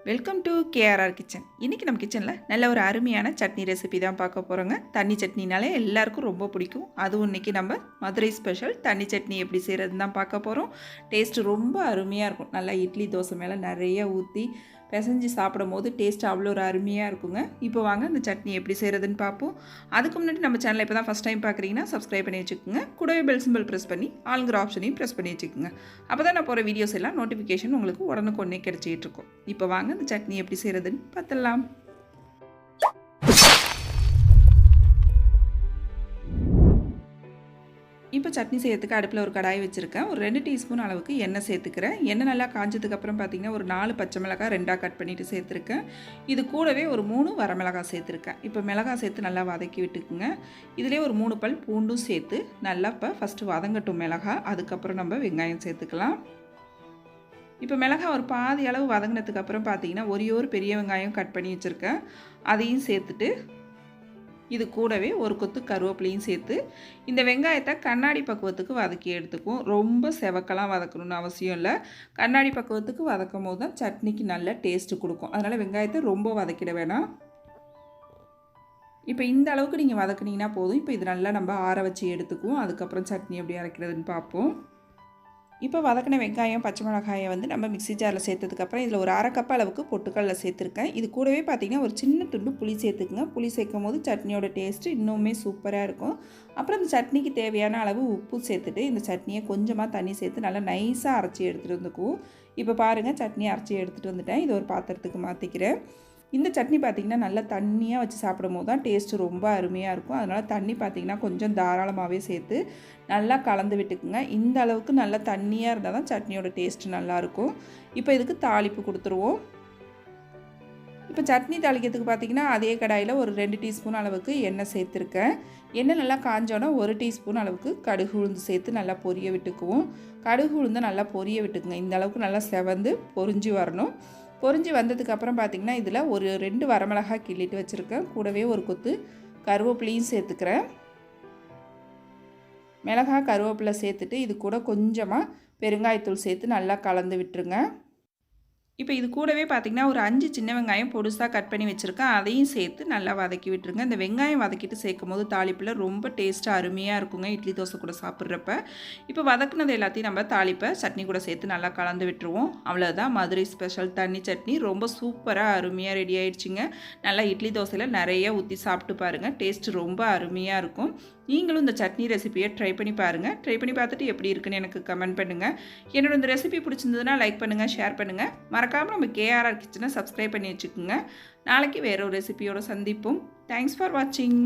Welcome to KRR kitchen. இன்றைக்கி நம்ம கிச்சனில் நல்ல ஒரு அருமையான சட்னி ரெசிபி தான் பார்க்க போகிறோங்க. தண்ணி சட்னினாலே எல்லாருக்கும் ரொம்ப பிடிக்கும். அதுவும் இன்றைக்கி நம்ம மதுரை ஸ்பெஷல் தண்ணி சட்னி எப்படி செய்கிறதுன்னு தான் பார்க்க போகிறோம். டேஸ்ட்டு ரொம்ப அருமையாக இருக்கும். நல்லா இட்லி தோசை மேலே நிறைய ஊற்றி பிசைஞ்சு சாப்பிடும் போது டேஸ்ட் அவ்வளோ ஒரு அருமையாக இருக்குங்க. இப்போ வாங்க இந்த சட்னி எப்படி செய்கிறதுன்னு பார்ப்போம். அதுக்கு முன்னாடி நம்ம சேனலை இப்போ தான் ஃபஸ்ட் டைம் பார்க்குறீங்கன்னா சப்ஸ்கிரைப் பண்ணி வச்சுக்கோங்க. கூடவே பெல் சிம்பிள் ப்ரெஸ் பண்ணி ஆளுங்கிற ஆப்ஷனையும் ப்ரெஸ் பண்ணி வச்சுக்கோங்க. அப்போ தான் நான் போகிற வீடியோஸ் எல்லாம் நோட்டிஃபிகேஷன் உங்களுக்கு உடனுக்குடனே கிடைச்சிட்டு இருக்கும். இப்போ வாங்க இந்த சட்னி எப்படி செய்கிறதுன்னு பார்த்துடலாம். இப்போ சட்னி செய்யறதுக்கு அடுப்பில் ஒரு கடாய் வச்சுருக்கேன். ஒரு 2 டீஸ்பூன் அளவுக்கு எண்ணெய் சேர்த்துக்கிறேன். எண்ணெய் நல்லா காஞ்சதுக்கப்புறம் பார்த்திங்கன்னா ஒரு 4 பச்சை மிளகாய் 2ஆக கட் பண்ணிவிட்டு சேர்த்துருக்கேன். இது கூடவே ஒரு 3 வரமிளகாய் சேர்த்துருக்கேன். இப்போ மிளகாய் சேர்த்து நல்லா வதக்கி விட்டுக்குங்க. இதிலே ஒரு 3 பல் பூண்டும் சேர்த்து நல்லா இப்போ ஃபஸ்ட்டு வதங்கட்டும் மிளகாய். அதுக்கப்புறம் நம்ம வெங்காயம் சேர்த்துக்கலாம். இப்போ மிளகாய் ஒரு பாதி அளவு வதங்கினதுக்கப்புறம் பார்த்திங்கன்னா ஒரு பெரிய வெங்காயம் கட் பண்ணி வச்சுருக்கேன். அதையும் சேர்த்துட்டு இது கூடவே ஒரு கொத்து கருவேப்பிலையும் சேர்த்து இந்த வெங்காயத்தை கண்ணாடி பக்குவத்துக்கு வதக்கி எடுத்துக்குவோம். ரொம்ப செவக்கலாம் வதக்கணும்னு அவசியம் இல்லை. கண்ணாடி பக்குவத்துக்கு வதக்கும் போது தான் சட்னிக்கு நல்ல டேஸ்ட்டு கொடுக்கும். அதனால் வெங்காயத்தை ரொம்ப வதக்கிட வேணாம். இப்போ இந்த அளவுக்கு நீங்கள் வதக்குனீங்கன்னா போதும். இப்போ இது நல்லா நம்ம ஆற வச்சு எடுத்துக்குவோம். அதுக்கப்புறம் சட்னி எப்படி அரைக்கிறதுன்னு பார்ப்போம். இப்போ வதக்கின வெங்காயம் பச்சை மிளகாயை வந்து நம்ம மிக்ஸி ஜாரில் சேர்த்ததுக்கப்புறம் இதில் ஒரு 1/2 கப் அளவுக்கு பொட்டுக்கடலை சேர்த்துருக்கேன். இது கூடவே பார்த்திங்கன்னா ஒரு சின்ன துண்டு புளி சேர்த்துக்குங்க. புளி சேர்க்கும் போது சட்னியோட டேஸ்ட்டு இன்னுமே சூப்பராக இருக்கும். அப்புறம் இந்த சட்னிக்கு தேவையான அளவு உப்பு சேர்த்துட்டு இந்த சட்னியை கொஞ்சமாக தண்ணி சேர்த்து நல்லா நைஸாக அரைச்சி எடுத்துகிட்டு வந்துக்குவோம். இப்போ பாருங்கள் சட்னி அரைச்சி எடுத்துகிட்டு வந்துட்டேன். இது ஒரு பாத்திரத்துக்கு மாற்றிக்கிறேன். இந்த சட்னி பார்த்திங்கன்னா நல்லா தண்ணியாக வச்சு சாப்பிடும் போது தான் டேஸ்ட்டு ரொம்ப அருமையாக இருக்கும். அதனால் தண்ணி பார்த்திங்கன்னா கொஞ்சம் தாராளமாகவே சேர்த்து நல்லா கலந்து விட்டுக்குங்க. இந்த அளவுக்கு நல்லா தண்ணியாக இருந்தால் தான் சட்னியோட டேஸ்ட்டு நல்லாயிருக்கும். இப்போ இதுக்கு தாளிப்பு கொடுத்துருவோம். இப்போ சட்னி தாளிக்கிறதுக்கு பார்த்திங்கன்னா அதே கடாயில் ஒரு 2 டீஸ்பூன் அளவுக்கு எண்ணெய் சேர்த்துருக்கேன். எண்ணெய் நல்லா காஞ்சோன்னா 1 டீஸ்பூன் அளவுக்கு கடுகு உளுந்து சேர்த்து நல்லா பொரிய விட்டுக்குவோம். கடுகு உளுந்து நல்லா பொரிய விட்டுக்குங்க. இந்த அளவுக்கு நல்லா செவந்து பொரிஞ்சு வரணும். பொரிஞ்சு வந்ததுக்கப்புறம் பார்த்திங்கன்னா இதில் ஒரு 2 வரமிளகாய் கிள்ளிட்டு வச்சுருக்கேன். கூடவே ஒரு கொத்து கருவேப்பிலையும் சேர்த்துக்கிறேன். மிளகாய் கருவேப்பிலை சேர்த்துட்டு இது கூட கொஞ்சமாக பெருங்காயத்தூள் சேர்த்து நல்லா கலந்து விட்டுருங்க. இப்போ இது கூடவே பார்த்திங்கன்னா ஒரு 5 சின்ன வெங்காயம் பொடுசாக கட் பண்ணி வச்சுருக்கேன். அதையும் சேர்த்து நல்லா வதக்கி விட்டுருங்க. இந்த வெங்காயம் வதக்கிட்டு சேர்க்கும் போது தாளிப்பில் ரொம்ப டேஸ்ட்டாக அருமையாக இருக்குங்க இட்லி தோசை கூட சாப்பிட்றப்ப. இப்போ வதக்குனது எல்லாத்தையும் நம்ம தாளிப்பை சட்னி கூட சேர்த்து நல்லா கலந்து விட்டுருவோம். அவ்வளோதான் மதுரை ஸ்பெஷல் தண்ணி சட்னி ரொம்ப சூப்பராக அருமையாக ரெடி ஆகிடுச்சிங்க. நல்லா இட்லி தோசையில் நிறைய ஊற்றி சாப்பிட்டு பாருங்கள். டேஸ்ட்டு ரொம்ப அருமையாக இருக்கும். நீங்களும் இந்த சட்னி ரெசிபியை ட்ரை பண்ணி பாருங்கள். ட்ரை பண்ணி பார்த்துட்டு எப்படி இருக்குன்னு எனக்கு கமெண்ட் பண்ணுங்கள். என்னோட இந்த ரெசிபி பிடிச்சிருந்ததுன்னா லைக் பண்ணுங்கள், ஷேர் பண்ணுங்கள். மறக்காமல் நம்ம கேஆர்ஆர் கிச்சனை சப்ஸ்கிரைப் பண்ணி வச்சுக்கோங்க. நாளைக்கு வேற ஒரு ரெசிபியோட சந்திப்போம். தேங்க்ஸ் ஃபார் வாட்சிங்.